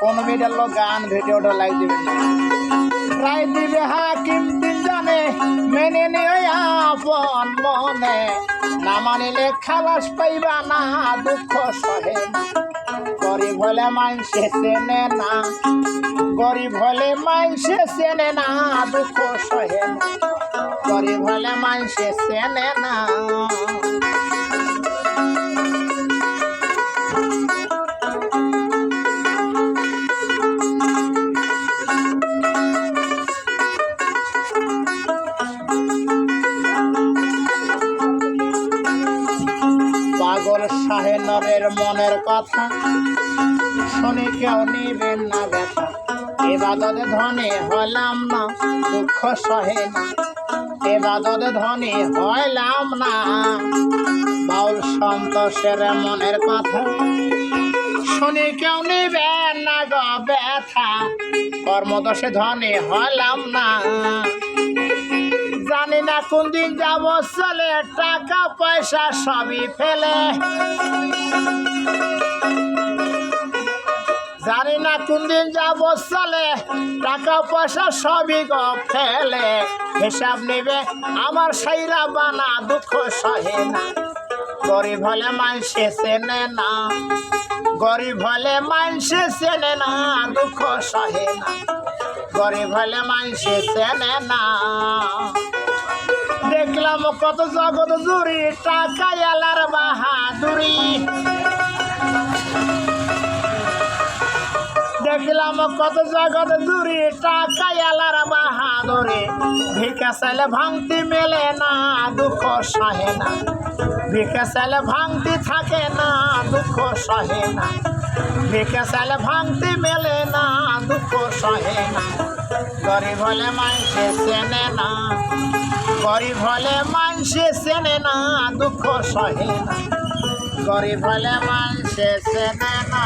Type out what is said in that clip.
কোন ভিডিও গান ভিডিওটা লাইক দিবেন না। রায় দিবে হাকিম দিন জানে মেনে নিও আপন মনে, না মানিলে খালাস পাইবা না দুঃখ সহে না। গরিব হলে মাইনসে চেনে না, গরিব হলে মাইনসে চেনে না দুঃখ সহে না, গরিব হলে মাইনসে চেনে না। পাগল শাহেনরের মনের কথা শুনে কেউ নিবেন না ব্যথা, এবাদতে ধনী হইলাম না দুঃখ সহে না, এবাদতে ধনী হইলাম না। বাউল সন্তোষের মনের কথা শুনে কেউ নিবেন না গো ব্যথা, কর্মদোষে ধনী হইলাম না। জানি না কোন দিন যাব চলে, টাকা পয়সা সবই ফেলে, জানি না কোন দিন যাব চলে, টাকা পয়সা সবই গো ফেলে। হিসাব নেবে আমার সাইরা বানা দুঃখ সহে না, গরিব হলে মাইনসে চেনে না, গরিব হলে মাইনসে চেনে না দুঃখ সহে না, গরিব হলে মাইনসে চেনে না। দেখলাম কত জগৎ জুড়ি টাকা এলার বাহাদুরি, দেখলাম কত জগৎ জুড়ি টাকা এলার বাহাদুরি। ভিক্ষা চাইলে ভাঙতি মেলে না দুঃখ সহে না, ভিক্ষা চাইলে ভাঙতি থাকে না দুঃখ সহে না, ভিক্ষা চাইলে ভাঙতি মেলে না দুঃখ সহে না। গরিব হলে মাইনসে চেনে না, গরিব হলে মাইনসে চেনে না দুঃখ সহে না, গরিব হলে মাইনসে চেনে না।